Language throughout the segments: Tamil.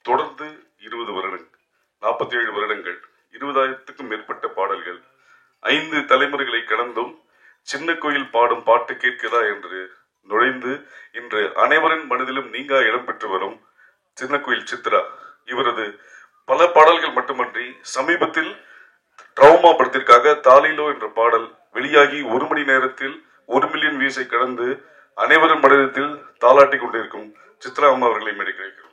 தொடர்ந்து 20 வருடங்கள், 47 வருடங்கள், 20,000க்கும் மேற்பட்ட பாடல்கள், 5 தலைமுறைகளை கடந்தும் சின்ன கோயில் பாடும் பாட்டு கேட்கிறதா என்று நுழைந்து இன்று அனைவரின் மனதிலும் நீங்கா இடம் பெற்று வரும் சின்ன கோயில் சித்ரா. இவரது பல பாடல்கள் மட்டுமன்றி சமீபத்தில் ட்ரௌமா படத்திற்காக தாலிலோ என்ற பாடல் வெளியாகி 1 மணி நேரத்தில் 1 மில்லியன் வியூஸை கடந்து அனைவரும் மனதில் தாளாட்டி கொண்டிருக்கும் சித்ரா அம்மா அவர்களை மேடை கிடைக்கிறோம்.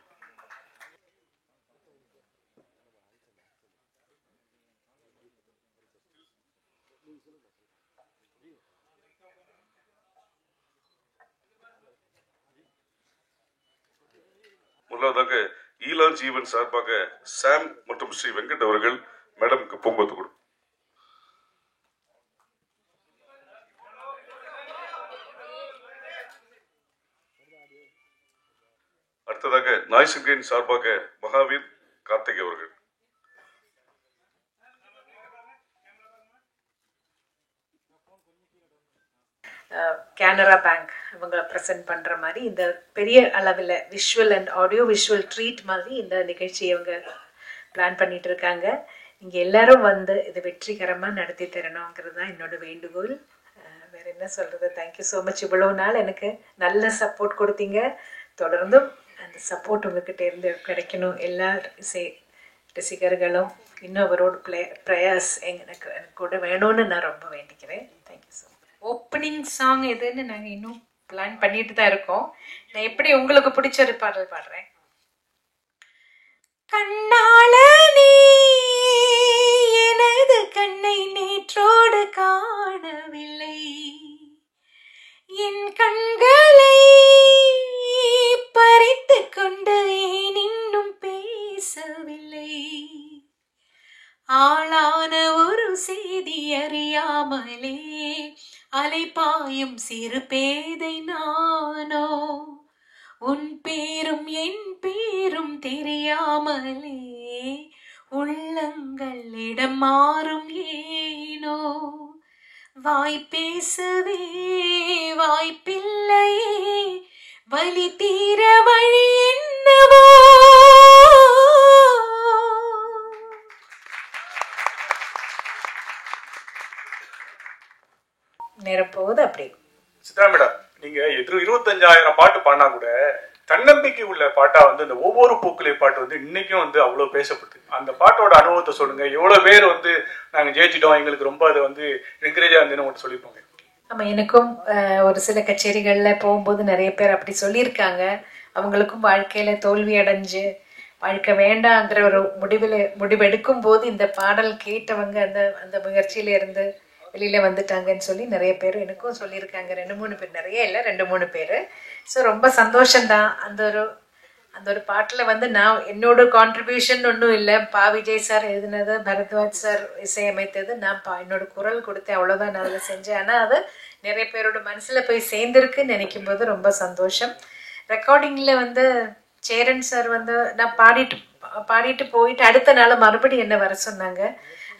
முதலாவதாக ஈலா ஜீவன் சார்பாக சாம் மற்றும் ஸ்ரீ வெங்கட் அவர்கள் மேடம்க்கு பூங்கொத்து கொடு. அடுத்ததாக நாய்சிங்கரின் சார்பாக மகாவீர் கார்த்திக் அவர்கள். கேனரா பேங்க் இவங்களை ப்ரெசென்ட் பண்ணுற மாதிரி இந்த பெரிய அளவில் visual and audio visual treat மாதிரி இந்த நிகழ்ச்சி இவங்க பிளான் பண்ணிட்டு இருக்காங்க. நீங்கள் எல்லாரும் வந்து இதை வெற்றிகரமாக நடத்தி தரணுங்கிறது தான் என்னோட வேண்டுகோள். வேறு என்ன சொல்கிறது, தேங்க்யூ ஸோ மச். இவ்வளோ நாள் எனக்கு நல்ல சப்போர்ட் கொடுத்தீங்க. தொடர்ந்தும் அந்த சப்போர்ட் உங்ககிட்ட இருந்து கிடைக்கணும். எல்லா ரசிகர்களும் இன்னும் அவரோட ப்ரேயர்ஸ் எனக்கு கூட வேணும்னு நான் ரொம்ப வேண்டிக்கிறேன். Thank you so much. Opening song எதுன்னு நாங்கள் இன்னும் பிளான் பண்ணிட்டு தான் இருக்கோம். நான் எப்படி உங்களுக்கு பிடிச்ச ஒரு பாடல் பாடுறேன். கண்ணால நீ எனது கண்ணை நேற்றோடு காணவில்லை, என் கண்களை பறித்து கொண்டு ஏன் இன்னும் பேசவில்லை, ஆளான ஒரு செய்தி அறியாமலே அலைபாயும் சிறு பேதை நானோ, உன் பேரும் என் பேரும் தெரியாமலே உள்ளங்கள் இடம் மாறும் ஏனோ, வாய் பேசவே வாய்ப்பில்லையே வலி தீர வழி என்னவோ. நேரப்போகுது அப்படி. சித்ரா மேடம், நீங்க 25,000 பாட்டு பாடினா கூட தன்னம்பிக்கை உள்ள பாட்டா வந்து இந்த ஒவ்வொரு பூக்களை பாட்டு வந்து இன்னைக்கும் வந்து அவ்வளவு பேசப்படுது. அந்த பாட்டோட அனுபவத்தை சொல்லுங்க. எவ்வளவு பேர் வந்து நாங்க ஜெயிச்சிட்டோம், எங்களுக்கு ரொம்ப அது வந்து என்கரேஜா இருந்துன்னு சொல்லியிருப்பாங்க. ஆமா, எனக்கும் ஒரு சில கச்சேரிகள்ல போகும்போது நிறைய பேர் அப்படி சொல்லியிருக்காங்க. அவங்களுக்கும் வாழ்க்கையில தோல்வி அடைஞ்சு வாழ்க்கை வேண்டாங்கிற ஒரு முடிவெடுக்கும் போது இந்த பாடல் கேட்டவங்க அந்த அந்த முயற்சியில இருந்து வெளியில வந்துட்டாங்கன்னு சொல்லி நிறைய பேர் எனக்கும் சொல்லியிருக்காங்க. 2-3 பேர், நிறைய இல்லை, 2-3 பேர். ஸோ ரொம்ப சந்தோஷம்தான். அந்த ஒரு பாட்டில் வந்து நான் என்னோட கான்ட்ரிபியூஷன் ஒன்றும் இல்லை. விஜய் சார் எழுதினது, பரத்வாஜ் சார் இசையமைத்தது, நான் என்னோட குரல் கொடுத்தேன், அவ்வளோதான் நான் அதில் செஞ்சேன். ஆனால் அது நிறைய பேரோட மனசில் போய் சேர்ந்துருக்குன்னு நினைக்கும் போது ரொம்ப சந்தோஷம். ரெக்கார்டிங்கில் வந்து சேரன் சார் வந்து நான் பாடிட்டு போயிட்டு அடுத்த நாள் மறுபடியும் என்ன வர சொன்னாங்க.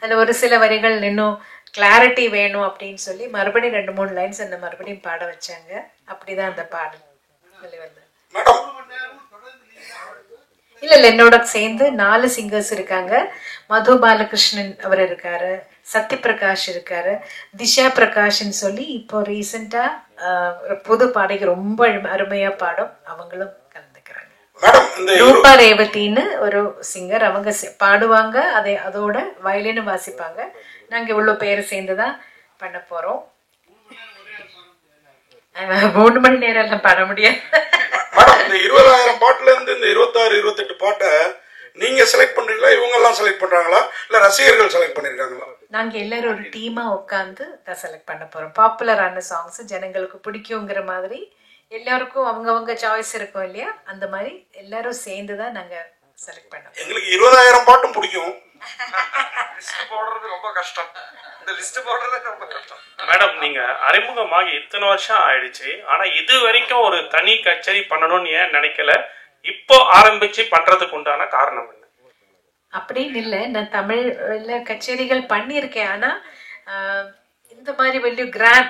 அதில் ஒரு சில வரிகள் இன்னும் கிளாரிட்டி வேணும் அப்படின்னு சொல்லி மறுபடியும் 2-3 லைன்ஸ் என்ன மறுபடியும் பாட வச்சாங்க. அப்படிதான் அந்த பாடல் வந்து இல்ல என்னோட சேர்ந்து 4 சிங்கர்ஸ் இருக்காங்க. மது பாலகிருஷ்ணன் அவர் இருக்காரு, சத்யபிரகாஷ் இருக்காரு, திஷா பிரகாஷ்ன்னு சொல்லி இப்போ ரீசெண்டா புது பாடகி ரொம்ப அருமையா பாடும், அவங்களும் கலந்துக்கிறாங்க. ரூபா ரேவதின்னு ஒரு சிங்கர், அவங்க பாடுவாங்க, அதோட வயலின் வாசிப்பாங்க. நாங்க இவ்வளவு பேர் சேர்ந்துதான் பண்ண போறோம். 3 மணி நேரம் எல்லாம் பாட முடியாது. இந்த 20,000 பாட்டுல இருந்து இந்த 26-28 பாட்டை நீங்க செலக்ட் பண்றீங்களா, இவங்க எல்லாம் செலக்ட் பண்றாங்களா, இல்ல ரசிகர்கள் செலக்ட் பண்ணிருக்காங்களா? நாங்க எல்லாரும் ஒரு டீமா உட்காந்து தான் செலக்ட் பண்ண போறோம். பாப்புலரான சாங்ஸ் ஜனங்களுக்கு பிடிக்குங்கிற மாதிரி எல்லாருக்கும் அவங்கவங்க சாய்ஸ் இருக்கும் இல்லையா, அந்த மாதிரி எல்லாரும் சேர்ந்துதான் நாங்க செலக்ட் பண்ணோம். எங்களுக்கு 20,000 பாட்டும் பிடிக்கும். ரொம்ப கஷ்டம். இந்த லிஸ்ட் போடுறது ரொம்ப கஷ்டம். மேடம், நீங்க அறிமுகமாகி இத்தனை வருஷம் ஆயிடுச்சு, ஆனா இது வரைக்கும் ஒரு தனி கச்சேரி பண்ணணும்னு ஏன் நினைக்கல? இப்போ ஆரம்பிச்சு பண்றதுக்கு உண்டான காரணம் என்ன? அப்படின்னு இல்லை, நான் தமிழ்ல கச்சேரிகள் பண்ணியிருக்கேன். ஆனா இந்த மாதிரி வெளியே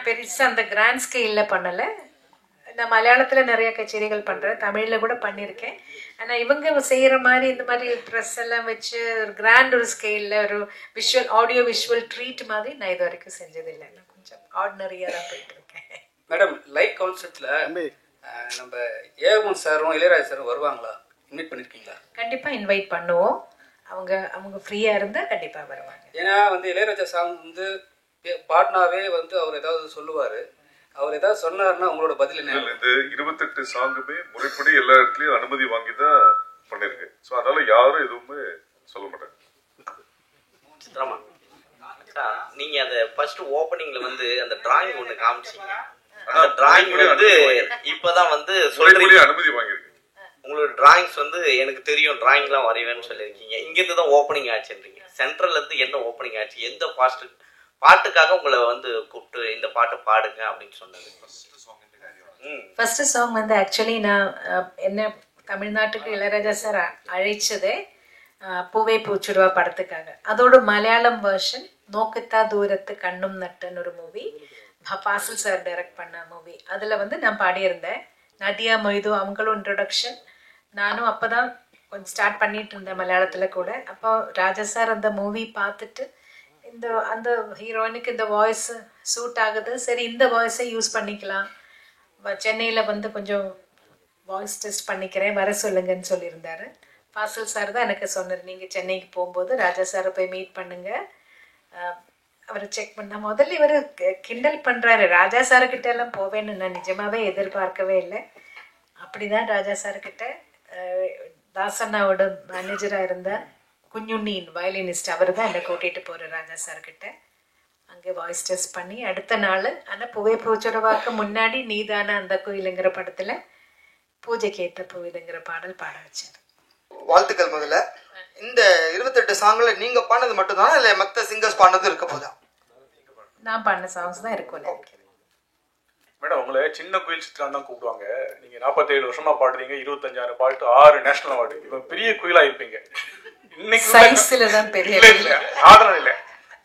பெருசா அந்த கிராண்ட் ஸ்கேல்ல பண்ணல. நான் மலையாளத்துல நிறைய கச்சேரிகள் பண்றேன், தமிழ்ல கூட பண்ணியிருக்கேன். ஆனா இவங்க செய்யற மாதிரி இந்த மாதிரி ட்ரெஸ் எல்லாம் வச்சு ஒரு கிராண்ட் ஒரு ஸ்கேல்ல ஒரு விஷுவல் ஆடியோ விஷுவல் ட்ரீட் மாதிரி நான் இது வரைக்கும் செஞ்சதில்லை. நான் கொஞ்சம் ஆர்டினரியா தான் போயிட்டு இருக்கேன். மேடம், லைவ் கான்சர்ட்ல நம்ம ஏவன் சாரும் இளையராஜா சாரும் வருவாங்களா? இன்வைட் பண்ணிருக்கீங்களா? கண்டிப்பா இன்வைட் பண்ணுவோம். அவங்க ஃப்ரீயா இருந்தா கண்டிப்பா வருவாங்க. ஏன்னா இளையராஜா சாங் பாட்னாவே அவர் ஏதாவது சொல்லுவாரு. அவர் ஏதாவது சொன்னாருன்னா உங்களோட பதில் என்ன? இந்த 28 சாங்குமே முறைப்படி எல்லா இடத்துலயும் அனுமதி வாங்கி தான் பண்ணிருக்கேன். ஸோ அதனால யாரும் எதுவுமே சொல்ல மாட்டாங்க. சித்ராமா, நீங்க அந்த ஃபர்ஸ்ட் ஓப்பனிங்ல அந்த டிராயிங் ஒண்ணு காமிச்சீங்க. அந்த டிராயிங் இப்பதான் சொல்றீங்க அனுமதி வாங்கியிருக்கேன். உங்களோட டிராயிங்ஸ் எனக்கு தெரியும், டிராயிங்லாம் வரைவேன்னு சொல்லியிருக்கீங்க. இங்க இருந்து தான் ஓப்பனிங் ஆச்சுன்றீங்க. சென்ட்ரல்ல இருந்து என்ன ஓப்பனிங் ஆச்சு? எந்த பாட்டுக்காக உங்களை கூப்பிட்டு இந்த பாட்டை பாடுங்க அப்படின்னு சொன்னது? ஃபர்ஸ்ட் சாங் ஆக்சுவலி நான் என்ன தமிழ்நாட்டுக்கு இளையராஜா சார் அழைச்சதே பூவே பூச்சுடுவா படத்துக்காக. அதோட மலையாளம் வெர்ஷன் நோக்கத்தா தூரத்து கண்ணும் நட்டுன்னு ஒரு மூவி, ஃபாசில் சார் டைரக்ட் பண்ண மூவி. அதில் நான் பாடியிருந்தேன். நதியா மொய்து அவங்களும் இன்ட்ரொடக்ஷன். நானும் அப்போ தான் கொஞ்சம் ஸ்டார்ட் பண்ணிட்டு இருந்தேன் மலையாளத்தில் கூட. அப்போ ராஜா சார் அந்த மூவி பார்த்துட்டு அந்த ஹீரோயினுக்கு இந்த வாய்ஸ் சூட் ஆகுது, சரி இந்த வாய்ஸை யூஸ் பண்ணிக்கலாம், சென்னையில் கொஞ்சம் வாய்ஸ் டெஸ்ட் பண்ணிக்கிறேன், வர சொல்லுங்கன்னு சொல்லியிருந்தாரு. ஃபாசில் சார் தான் எனக்கு சொன்னார், நீங்கள் சென்னைக்கு போகும்போது ராஜா சாரை போய் மீட் பண்ணுங்க, அவரை செக் பண்ண. முதல்ல இவர் கிண்டல் பண்ணுறாரு, ராஜா சாருக்கிட்ட எல்லாம் போவேன்னு நான் நிஜமாவே எதிர்பார்க்கவே இல்லை. அப்படிதான் ராஜா சாருக்கிட்ட தாசண்ணாவோட மேனேஜராக இருந்த குஞ்சுண்ணின் வயலினிஸ்ட் அவர் தான் என்னை கூட்டிகிட்டு போகிறார் ராஜா சார்கிட்ட. அங்கே வாய்ஸ் டெஸ்ட் பண்ணி அடுத்த நாள், ஆனால் பூவே பூச்சுடவாக்கு முன்னாடி நீதான அந்த கோயிலுங்கிற படத்தில் பூஜைக்கு ஏற்ற பூவிதுங்கிற பாடல் பாட வச்சார். வாழ்த்துக்கள். முதல்ல இந்த 28 சாங்ல நீங்க பாடினது மட்டும் தானா இல்லை மற்ற சிங்கர்ஸ் பாடினது இருக்க போதா? நான் பாடின சாங்ஸ் தான் இருக்கும் நினைக்கிறேன். மேடம், உங்களை சின்ன கோயில் சித்ரான் தான் கூப்பிடுவாங்க. நீங்க 47 வருஷமா பாடுறீங்க, 25,000 பாட்டு, 6 நேஷனல் அவார்டு. இப்போ பெரிய கோயிலா இருப்பீங்க.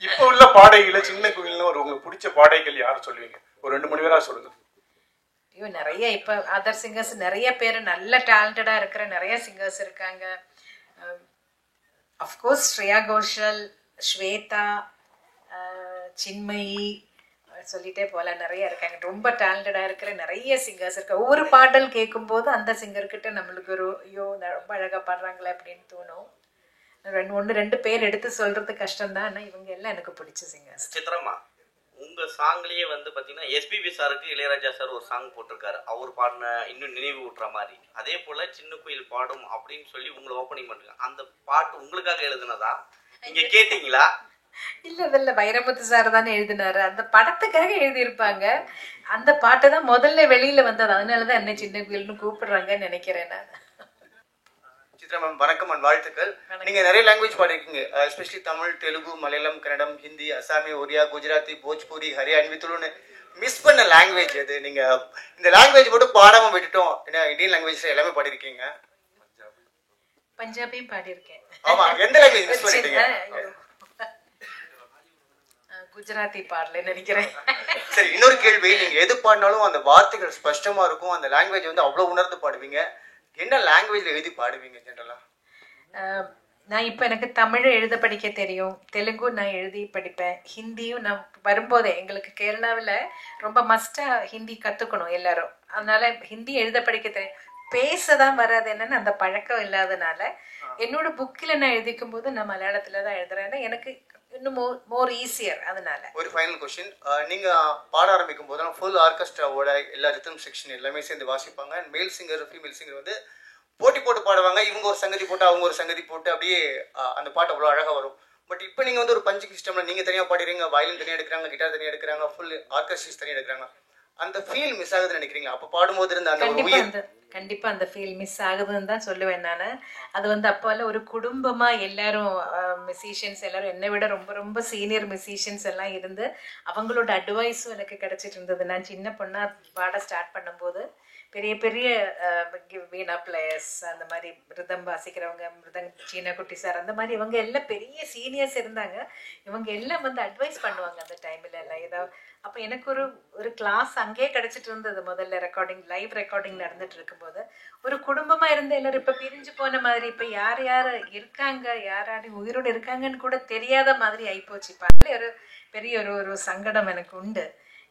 இப்ப உள்ள பாடகைகள சின்ன கோயில்னு உங்களுக்கு பிடிச்ச பாடகைகள் யாரும் சொல்லுவீங்க? ஒரு 2 மணி நேரம் சொல்லுங்க. ஐயோ, நிறைய இப்ப அதர் சிங்கர்ஸ் நிறைய பேர் நல்ல டேலண்டடா இருக்கிற நிறைய சிங்கர்ஸ் இருக்காங்க. அஃப்கோர்ஸ் ஸ்ரேயா கோஷல், ஸ்வேதா, சின்மயி, சொல்லிட்டே போல நிறைய இருக்காங்க. ரொம்ப டேலண்டடா இருக்கிற நிறைய சிங்கர்ஸ் இருக்காங்க. ஒவ்வொரு பாடல் கேட்கும் போது அந்த சிங்கர்கிட்ட நம்மளுக்கு ஒரு ஐயோ ரொம்ப அழகா பாடுறாங்களே அப்படின்னு தோணும். 1-2 பேர் எடுத்து சொல்றது கஷ்டம் தான். ஆனா இவங்க எல்லாம் எனக்கு பிடிச்ச சிங்கர்ஸ். சித்ரமா, உங்க சாங்லயே பாத்தீங்கன்னா எஸ்பிபி சாருக்கு இளையராஜா சார் ஒரு சாங் போட்டிருக்காரு. அவர் பாடின இன்னும் நினைவு ஊட்டுற மாதிரி. அதே போல சின்ன கோயில் பாடும் அப்படின்னு சொல்லி உங்களை ஓப்பனிங் பண்றாங்க. அந்த பாட்டு உங்களுக்காக எழுதுனதா? நீங்க கேட்டீங்களா? இல்ல வைரமுத்து சார் தானே எழுதினாரு. அந்த படத்துக்காக எழுதியிருப்பாங்க. அந்த பாட்டு தான் முதல்ல வெளியில வந்தது. அதனாலதான் என்ன சின்ன கோயில்னு கூப்பிடுறாங்கன்னு நினைக்கிறேன் நான். சித்ரா மேம், வணக்கம் அண்ட் வாழ்த்துக்கள். நீங்க நிறைய லாங்குவேஜ் பாடிருக்கீங்க, எஸ்பெஷலி தமிழ், தெலுங்கு, மலையாளம், கன்னடம், ஹிந்தி, அசாமி, ஒரியா, குஜராத்தி, போஜ்பூரி, ஹரியான்வி, துளுன்னு மிஸ் பண்ண லாங்குவேஜ் எது? நீங்க இந்த லாங்குவேஜ் மட்டும் பாடாம விட்டுட்டோம். ஏன்னா இந்தியன் லாங்குவேஜ்ல எல்லாமே பாடிருக்கீங்க. பஞ்சாபியும் பாடியிருக்கேன். ஆமா, எந்த லாங்குவேஜ் மிஸ் பண்ணிட்டீங்க? குஜராத்தி பாடல நினைக்கிறேன். சரி, இன்னொரு கேள்வி. நீங்க எது பாடினாலும் அந்த வார்த்தைகள் ஸ்பஷ்டமா இருக்கும். அந்த லாங்குவேஜ் அவ்வளவு உணர்ந்து பாடுவீங்க. என்ன லாங்குவேஜ்ல எழுதி பாடுவீங்க ஜெனரலா? நான் இப்போ எனக்கு தமிழ் எழுத படிக்க தெரியும், தெலுங்கு நான் எழுதி படிப்பேன், ஹிந்தியும் நான் வரும்போதே எங்களுக்கு கேரளாவில் ரொம்ப மஸ்டாக ஹிந்தி கற்றுக்கணும் எல்லாரும். அதனால ஹிந்தி எழுத படிக்க தெரியும், பேச தான் வராது. என்னன்னு அந்த பழக்கம் இல்லாதனால என்னோட புக்கில் நான் எழுதிக்கும் போது நான் மலையாளத்தில் தான் எழுதுறேன். ஏன்னா எனக்கு இன்னும் மோர் ஈஸியர். அதனால ஒரு ஃபைனல் கொஸ்டின். நீங்க பாட ஆரம்பிக்கும் போது ஃபுல் ஆர்கெஸ்ட்ராவோட எல்லா ரிதம் செக்ஷன் எல்லாமே சேர்ந்து வாசிப்பாங்க. மேல் சிங்கர், ஃபீமேல் சிங்கர் போட்டி போட்டு பாடுவாங்க. இவங்க ஒரு சங்கதி போட்டு அவங்க ஒரு சங்கதி போட்டு அப்படியே அந்த பாட்டு அவ்வளோ அழகாக வரும். பட் இப்போ நீங்கள் ஒரு பஞ்சிங் சிஸ்டம்ல நீங்கள் தனியாக பாடுறீங்க, வயலின் தனியாக எடுக்கிறாங்க, கிட்டார் தனியாக எடுக்கிறாங்க, ஃபுல் ஆர்கெஸ்ட்ராஸ் தனியாக எடுக்கிறாங்க. அந்த ஃபீல் மிஸ் ஆகுதுன்னு நினைக்கிறீங்களா? அப்போ பாடும்போது இருந்த அந்த கண்டிப்பா அந்த ஃபீல் மிஸ் ஆகுதுன்னு தான் சொல்லுவேன் நான். அது அப்போல்லாம் ஒரு குடும்பமா எல்லாரும் மியூசிஷியன்ஸ் எல்லாரும் என்னை விட ரொம்ப ரொம்ப சீனியர் மியூசிஷியன்ஸ் எல்லாம் இருந்து அவங்களோட அட்வைஸும் எனக்கு கிடைச்சிட்டு இருந்தது. நான் சின்ன பொண்ணா பாட ஸ்டார்ட் பண்ணும்போது பெரிய பெரிய வீணா பிளேயர்ஸ், அந்த மாதிரி மிருதம் வாசிக்கிறவங்க, சீன குட்டி சார், அந்த மாதிரி இவங்க எல்லாம் பெரிய சீனியர்ஸ் இருந்தாங்க. இவங்க எல்லாம் வந்து அட்வைஸ் பண்ணுவாங்க அந்த டைமில் எல்லாம் ஏதாவது. அப்போ எனக்கு ஒரு கிளாஸ் அங்கேயே கிடச்சிட்டு இருந்தது. முதல்ல லைவ் ரெக்கார்டிங் நடந்துட்டு இருக்கும்போது ஒரு குடும்பமாக இருந்து எல்லாரும் இப்போ பிரிஞ்சு போன மாதிரி, இப்போ யார் யார் இருக்காங்க, யாராரும் உயிரோடு இருக்காங்கன்னு கூட தெரியாத மாதிரி ஆயிப்போச்சு. இப்போ அதில் ஒரு பெரிய ஒரு சங்கடம் எனக்கு உண்டு.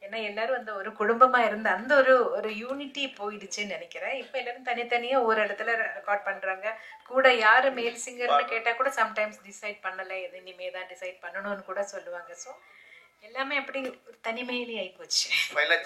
ஏன்னா எல்லாரும் அந்த ஒரு குடும்பமா இருந்த அந்த ஒரு யூனிட்டி போயிடுச்சுன்னு நினைக்கிறேன். இப்போ எல்லாரும் தனித்தனியாக ஒரு இடத்துல ரெக்கார்ட் பண்றாங்க. கூட யாரு மேல் சிங்கர்னு கேட்டால் கூட சம்டைம்ஸ் டிசைட் பண்ணலை, எது இனிமே தான் டிசைட் பண்ணணும்னு கூட சொல்லுவாங்க. ஸோ எல்லாமே அப்படி ஒரு தனிமையிலே ஆயிப்போச்சு.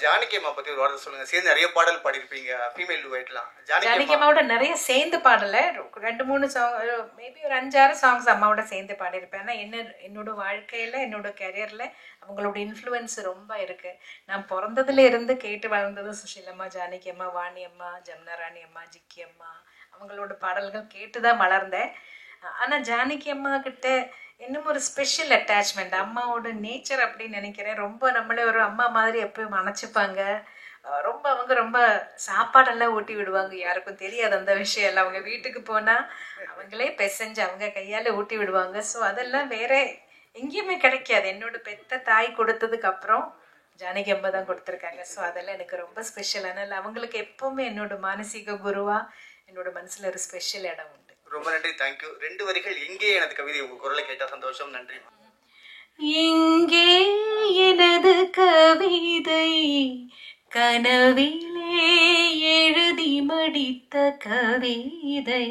ஜானகி அம்மா பத்தி ஒரு வார்த்தை சொல்லுங்க. சேர்ந்து நிறைய பாடல் பாடிருப்பீங்க, ஃபீமேல் டுவைட்லாம். ஜானகி அம்மாவோட நிறைய சேர்ந்து பாடல, 2-3 சாங், மேபி ஒரு 5-6 சாங்ஸ் அம்மாவோட சேர்ந்து பாடியிருப்பேன். ஆனால் என்னோட வாழ்க்கையில என்னோட கெரியர்ல அவங்களோட இன்ஃப்ளூயன்ஸ் ரொம்ப இருக்கு. நான் பிறந்ததுல இருந்து கேட்டு வளர்ந்தது சுஷீலம்மா, ஜானகி அம்மா, வாணி அம்மா, ஜமுனா ராணி அம்மா, ஜிக்கி அம்மா, அவங்களோட பாடல்கள் கேட்டுதான் வளர்ந்தேன். ஆனா ஜானகி அம்மா கிட்ட இன்னும் ஒரு ஸ்பெஷல் அட்டாச்மெண்ட். அம்மாவோட நேச்சர் அப்படின்னு நினைக்கிறேன். ரொம்ப நம்மளே ஒரு அம்மா மாதிரி எப்பயும் அணைச்சிப்பாங்க. அவங்க ரொம்ப சாப்பாடெல்லாம் ஊட்டி விடுவாங்க. யாருக்கும் தெரியாது அந்த விஷயம் எல்லாம். அவங்க வீட்டுக்கு போனால் அவங்களே பிசைஞ்சு அவங்க கையால் ஊட்டி விடுவாங்க. ஸோ அதெல்லாம் வேற எங்கேயுமே கிடைக்காது. என்னோட பெத்த தாய் கொடுத்ததுக்கு அப்புறம் ஜானகி அம்மா தான் கொடுத்துருக்காங்க. ஸோ அதெல்லாம் எனக்கு ரொம்ப ஸ்பெஷல். அதனால் அவங்களுக்கு எப்பவுமே என்னோட மானசீக குருவா என்னோட மனசில் ஒரு ஸ்பெஷல் இடம் உண்டு. ரொம்ப நன்றி, தேங்க்யூ. 2 வரிகள் எங்கே எனது கவிதை உங்க குரலை கேட்டா சந்தோஷம். நன்றி. எங்கே எனது கவிதை, கனவிலே எழுதி மடித்த கவிதை,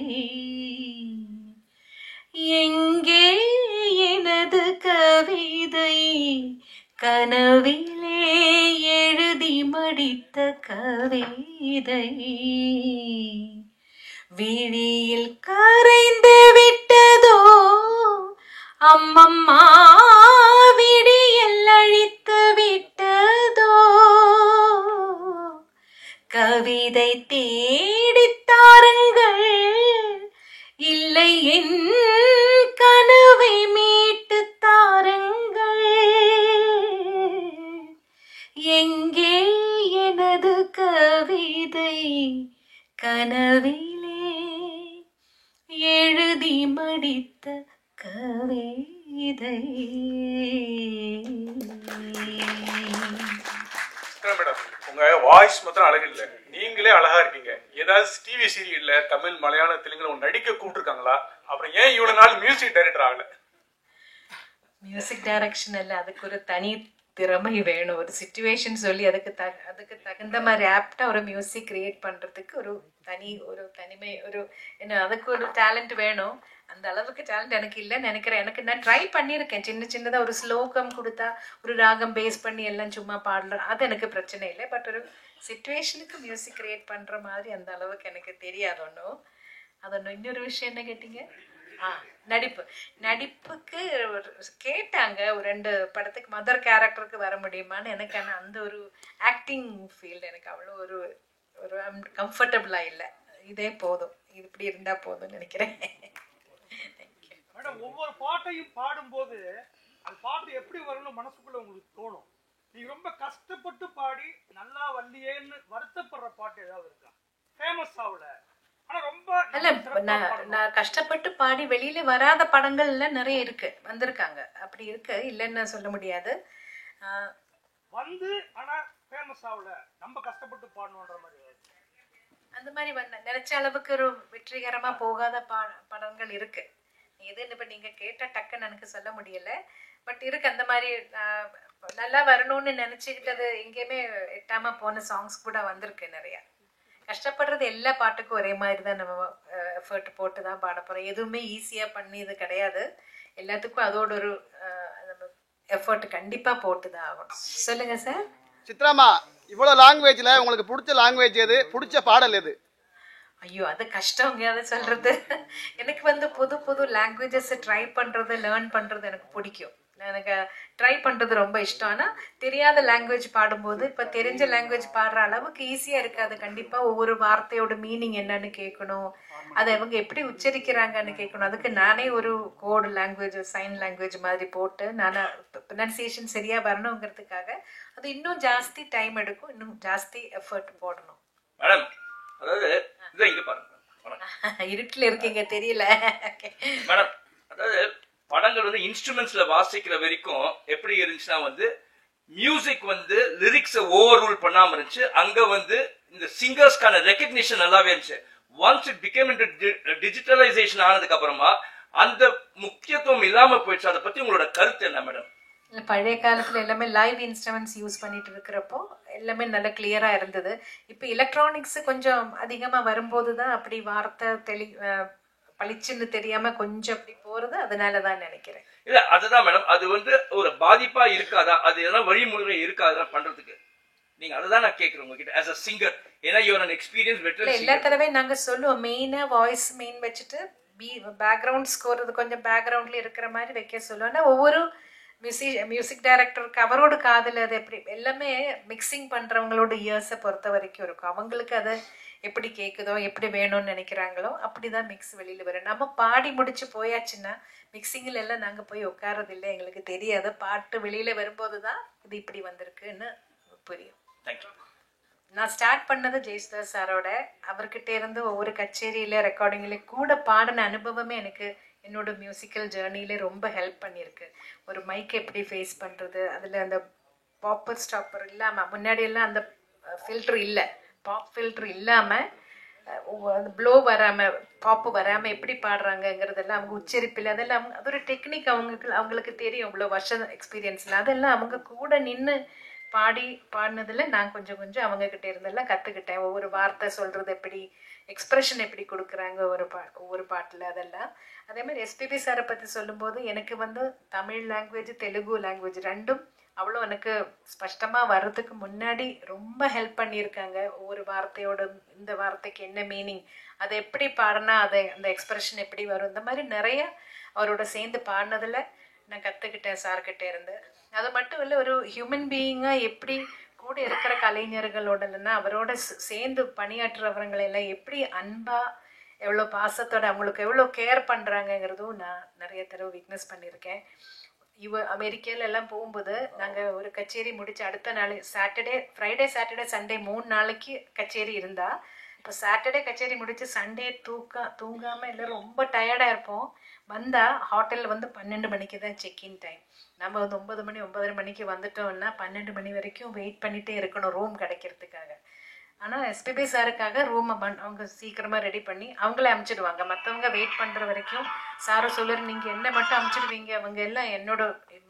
எங்கே எனது கவிதை, கனவிலே எழுதி மடித்த கவிதை, விழியில் கரைந்து விட்டதோ அம்மம்மா, விடியல் அழித்து விட்டதோ, கவிதை தேடித்தாருங்கள், இல்லை என் கனவை மீட்டு தாருங்கள், எங்கே எனது கவிதை, கனவிலே எழுதி மடித்த கவிதை. மேடம், உங்க வாய்ஸ் மாத்திரம் அழகு இல்லை, நீங்களே அழகா இருக்கீங்க. ஏதாவது டிவி சீரியல்ல தமிழ், மலையாளம், தெலுங்குல நடிக்க கூப்பிட்டுருக்காங்களா? அப்புறம் ஏன் இவ்வளவு நாள் மியூசிக் டைரக்டர் ஆகல? மியூசிக் டைரக்ஷன் அல்ல, அதுக்கு ஒரு தனி திறமை வேணும். ஒரு சிச்சுவேஷன் சொல்லி அதுக்கு தகுந்த மாதிரி ஆப்டா ஒரு மியூசிக் கிரியேட் பண்றதுக்கு ஒரு தனிமை, என்ன அதுக்கு ஒரு டேலண்ட் வேணும். அந்த அளவுக்கு டேலண்ட் எனக்கு இல்லைன்னு நினைக்கிறேன். நான் ட்ரை பண்ணியிருக்கேன். சின்னதாக ஒரு ஸ்லோகம் கொடுத்தா ஒரு ராகம் பேஸ் பண்ணி எல்லாம் சும்மா பாடலாம், அது எனக்கு பிரச்சனை இல்லை. பட் ஒரு சிச்சுவேஷனுக்கு மியூசிக் கிரியேட் பண்ற மாதிரி அந்த அளவுக்கு எனக்கு தெரியாது ஒன்றும். அது இன்னொரு விஷயம் என்ன கேட்டீங்க? நடிப்புக்கு கேட்டாங்க. ஒரு 2 படத்துக்கு மதர் கேரக்டருக்கு வர முடியுமான்னு. எனக்கு ஆனால் அந்த ஒரு ஆக்டிங் ஃபீல்டு எனக்கு அவ்வளோ ஒரு கம்ஃபர்டபுளா இல்லை. இதே போதும், இது இப்படி இருந்தா போதும்னு நினைக்கிறேன். மேடம், ஒவ்வொரு பாட்டையும் பாடும்போது அந்த பாட்டு எப்படி வரணும் மனசுக்குள்ள உங்களுக்கு தோணும்? நீங்க ரொம்ப கஷ்டப்பட்டு பாடி நல்லா வல்லியேன்னு வருத்தப்படுற பாட்டு ஏதாவது இருக்கா? ஃபேமஸ் ஆகல ஆனா ரொம்ப அல்ல, நான் கஷ்டப்பட்டு பாடி வெளியில வராத படங்கள்ல நிறைய இருக்கு, வந்திருக்காங்க. அப்படி இருக்கு, இல்லைன்னு சொல்ல முடியாது. வந்து ஆனா ஃபேமஸ் ஆகல, நம்ம கஷ்டப்பட்டு பாடணுன்ற மாதிரி அந்த மாதிரி நினைச்ச அளவுக்கு ஒரு வெற்றிகரமா போகாத படங்கள் இருக்கு. எதுன்னு இப்ப நீங்க கேட்ட டக்குன்னு எனக்கு சொல்ல முடியல. பட் இருக்கு அந்த மாதிரி. நல்லா வரணும்னு நினைச்சுக்கிட்டது எங்கேயுமே எட்டாம போன சாங்ஸ் கூட வந்திருக்கு நிறைய. கஷ்டப்படுறது எல்லா பாட்டுக்கும் ஒரே மாதிரி தான் நம்ம எஃபர்ட் போட்டு தான் பாட போகிறோம். எதுவுமே ஈஸியாக பண்ணி இது கிடையாது. எல்லாத்துக்கும் அதோட ஒரு எஃபர்ட் கண்டிப்பாக போட்டு தான் ஆகணும். சொல்லுங்கள் சார். சித்ராமா, இவ்வளோ லாங்குவேஜில் உங்களுக்கு பிடிச்ச லாங்குவேஜ் எது, பிடிச்ச பாடல் எது? ஐயோ, அது கஷ்டங்க அதை சொல்கிறது. எனக்கு புது புது லாங்குவேஜஸ் ட்ரை பண்ணுறது, லேர்ன் பண்ணுறது எனக்கு பிடிக்கும். எனக்கு ட்ரை பண்ணுறது ரொம்ப இஷ்டம். ஆனால் தெரியாத லாங்குவேஜ் பாடும்போது இப்போ தெரிஞ்ச லாங்குவேஜ் பாடுற அளவுக்கு ஈஸியாக இருக்காது. கண்டிப்பாக ஒவ்வொரு வார்த்தையோட மீனிங் என்னன்னு கேட்கணும், அதை அவங்க எப்படி உச்சரிக்கிறாங்கன்னு கேட்கணும். அதுக்கு நானே ஒரு கோடு லாங்குவேஜ், சைன் லாங்குவேஜ் மாதிரி போட்டு நான் ப்ரொனன்சியேஷன் சரியாக வரணுங்கிறதுக்காக அது இன்னும் ஜாஸ்தி டைம் எடுக்கும், இன்னும் ஜாஸ்தி எஃபர்ட் போடணும். மேடம் அதாவது இதை இங்க பாருங்க இருட்டில் இருக்கீங்க தெரியல. மேடம் அதாவது படங்கள் வந்து இன்ஸ்ட்ருமெண்ட்ஸ்ல வாசிக்கிற வரைக்கும் எப்படி இருந்துச்சுன்னா வந்து மியூசிக் வந்து லிரிக்ஸை ஓவர் ரூல் பண்ணாம இருந்துச்சு. அங்க வந்து இந்த சிங்கர்ஸ்க்கான ரெகக்னிஷன் நல்லாவே இருந்துச்சு. Once it became into digitalisation ஆனதுக்கு அப்புறமா அந்த முக்கியத்துவம் இல்லாம போயிடுச்சு. அதை பத்தி உங்களோட கருத்து என்ன மேடம்? பழைய காலத்தில் எல்லாமே லைவ் இன்ஸ்ட்ருமெண்ட்ஸ் யூஸ் பண்ணிட்டு இருக்கிறப்போ எல்லாமே நல்ல கிளியராக இருந்தது. இப்போ எலக்ட்ரானிக்ஸ் கொஞ்சம் அதிகமாக வரும்போது தான் அப்படி வார்த்தை பளிச்சுன்னு தெரியாம கொஞ்சம் அப்படி போறது. அதனால தான் நினைக்கிறேன். இல்ல அதுதான் மேடம், அது வந்து ஒரு பாதிப்பா இருக்காதா, அது எதனா வழிமுறை இருக்காதா பண்றதுக்கு? நீங்க அதுதான் நான் கேட்கிறேன் உங்ககிட்ட as a singer. ஏன்னா you are an experienced veteran singer. எல்லா தடவையும் நாங்க சொல்லுவோம் மெயினா வாய்ஸ் மெயின் வச்சுட்டு பேக்ரவுண்ட் ஸ்கோர் அது கொஞ்சம் பேக்ரவுண்ட்ல இருக்கிற மாதிரி வைக்க சொல்லுவோம். ஆனால் ஒவ்வொரு மியூசிக் டைரக்டருக்கு அவரோட காதல் அது எப்படி எல்லாமே மிக்சிங் பண்றவங்களோட இயர்ஸை பொறுத்த வரைக்கும் இருக்கும். அவங்களுக்கு அதை எப்படி கேட்குதோ எப்படி வேணும்னு நினைக்கிறாங்களோ அப்படிதான் மிக்ஸ் வெளியில வரும். நம்ம பாடி முடிச்சு போயாச்சுன்னா மிக்சிங்கில் எல்லாம் நாங்க போய் உட்காரது இல்லை, எங்களுக்கு தெரியாத பாட்டு வெளியில வரும்போது தான் இது இப்படி வந்திருக்குன்னு புரியும். நான் ஸ்டார்ட் பண்ணது ஜெயசுதாஸ் சாரோட. அவர்கிட்ட இருந்து ஒவ்வொரு கச்சேரியில ரெக்கார்டிங்ல கூட பாடின அனுபவமே எனக்கு என்னோட மியூசிக்கல் ஜேர்னியில ரொம்ப ஹெல்ப் பண்ணியிருக்கு. ஒரு மைக் எப்படி ஃபேஸ் பண்றது, அதுல அந்த பாப்பர் ஸ்டாப்பர் இல்லாம முன்னாடி எல்லாம் அந்த ஃபில்டர் இல்லை, பாப் ஃபில்டர் இல்லாம அந்த ப்ளோ வராம பாப்பு வராம எப்படி பாடுறாங்கங்கிறதெல்லாம் அவங்க உச்சரிப்பில் அதெல்லாம் அது ஒரு டெக்னிக். அவங்களுக்கு தெரியும் இவ்வளோ வருஷம் எக்ஸ்பீரியன்ஸ்ல. அதெல்லாம் அவங்க கூட நின்று பாடினதுல நான் கொஞ்சம் அவங்க கிட்ட இருந்தெல்லாம் கத்துக்கிட்டேன். ஒவ்வொரு வார்த்தை சொல்றது எப்படி, எக்ஸ்பிரஷன் எப்படி கொடுக்குறாங்க ஒவ்வொரு பாட்டுல அதெல்லாம். அதே மாதிரி எஸ்பிபி சாரை பத்தி சொல்லும்போது எனக்கு வந்து தமிழ் லாங்குவேஜ் தெலுங்கு லாங்குவேஜ் ரெண்டும் அவ்வளோ எனக்கு ஸ்பஷ்டமா வர்றதுக்கு முன்னாடி ரொம்ப ஹெல்ப் பண்ணியிருக்காங்க. ஒவ்வொரு வார்த்தையோட இந்த வார்த்தைக்கு என்ன மீனிங், அதை எப்படி பாடினா அதை அந்த எக்ஸ்பிரஷன் எப்படி வரும், இந்த மாதிரி நிறைய அவரோட சேர்ந்து பாடினதுல நான் கற்றுக்கிட்டேன் சார்கிட்ட இருந்து. அது மட்டும் இல்லை, ஒரு ஹியூமன் பீயிங்காக எப்படி கூட இருக்கிற கலைஞர்களோட இல்லைன்னா அவரோட சேர்ந்து பணியாற்றுறவங்களெல்லாம் எப்படி அன்பா எவ்வளோ பாசத்தோட அவங்களுக்கு எவ்வளோ கேர் பண்ணுறாங்கங்கிறதும் நான் நிறைய தடவை விட்னஸ் பண்ணியிருக்கேன். அமெரிக்கால எல்லாம் போகும்போது நாங்கள் ஒரு கச்சேரி முடிச்சு அடுத்த நாள் ஃப்ரைடே சாட்டர்டே சண்டே 3 நாளைக்கு கச்சேரி இருந்தா, இப்போ சாட்டர்டே கச்சேரி முடிச்சு சண்டே தூங்காமல் எல்லோரும் ரொம்ப டயர்டாக இருப்போம். வந்தால் ஹோட்டலில் வந்து 12 மணிக்கு தான் செக்இன் டைம். நம்ம வந்து 9 மணி 9:30 மணிக்கு வந்துட்டோம்னா 12 மணி வரைக்கும் வெயிட் பண்ணிகிட்டே இருக்கணும் ரூம் கிடைக்கிறதுக்காக. ஆனால் எஸ்பிபி சாருக்காக ரூமை அவங்க சீக்கிரமாக ரெடி பண்ணி அவங்களே அனுப்பிச்சிடுவாங்க. மற்றவங்க வெயிட் பண்ணுற வரைக்கும் சாரை சொல்லுற நீங்கள் என்ன மட்டும் அனுப்பிச்சிடுவீங்க, அவங்க எல்லாம் என்னோட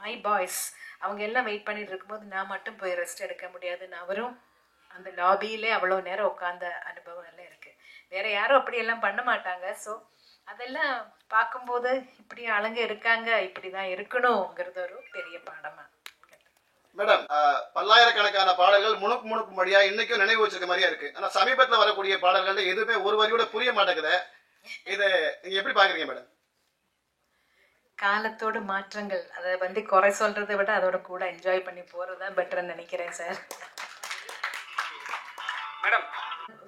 மை பாய்ஸ் அவங்க எல்லாம் வெயிட் பண்ணிட்டு இருக்கும்போது நான் மட்டும் போய் ரெஸ்ட் எடுக்க முடியாதுன்னு அவரும் அந்த லாபியிலே அவ்வளோ நேரம் உட்காந்த அனுபவம் எல்லாம் இருக்குது. வேற யாரும் அப்படியெல்லாம் பண்ண மாட்டாங்க. ஸோ அதெல்லாம் பார்க்கும்போது இப்படி ஆளுங்க இருக்காங்க, இப்படிதான் இருக்கணுங்கிறது ஒரு பெரிய பாடமா. மேடம், பல்லாயிரக்கணக்கான பாடல்கள் முணுக்கு மொழியா இன்னைக்கும் நினைவு வச்சிருக்க மாதிரியா இருக்கு. ஆனா சமீபத்தில் வரக்கூடிய பாடல்கள் எதுவுமே ஒரு வரியோட புரிய மாட்டேங்குது. இதை நீங்க எப்படி பாக்குறீங்க மேடம்? காலத்தோட மாற்றங்கள், அதை வந்து குறை சொல்றதை விட அதோட கூட என்ஜாய் பண்ணி போறதுதான் பெட்டர்ன்னு நினைக்கிறேன் சார். மேடம்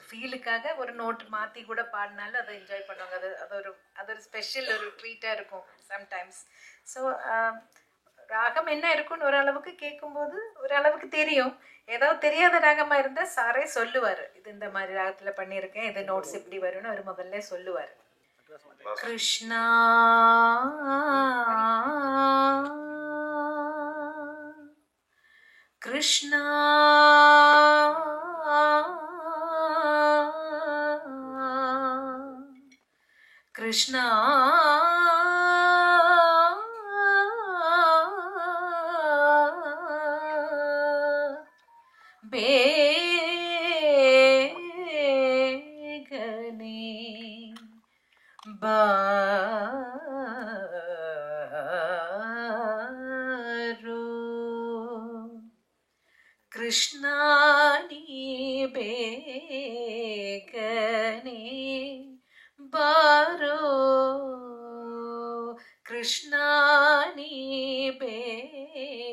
ஃபீலுக்காக ஒரு நோட் மாற்றி கூட பாடினாலும் அதை என்ஜாய் பண்ணுவாங்க. அது ஒரு ஸ்பெஷல் ஒரு ட்ரீட்டாக இருக்கும் சம்டைம்ஸ். ஸோ ராகம் என்ன இருக்குன்னு ஓரளவுக்கு கேட்கும்போது ஓரளவுக்கு தெரியும். ஏதாவது தெரியாத ராகமாக இருந்தால் சாரே சொல்லுவார், இது இந்த மாதிரி ராகத்தில் பண்ணியிருக்கேன், இது நோட்ஸ் இப்படி வரும்னு அவர் முதல்ல சொல்லுவார். கிருஷ்ணா கிருஷ்ணா கிருஷ்ணா பேகனே பாரோ கிருஷ்ணா நீ பேகனே பாரோ கிருஷ்ணா நீ பேகனே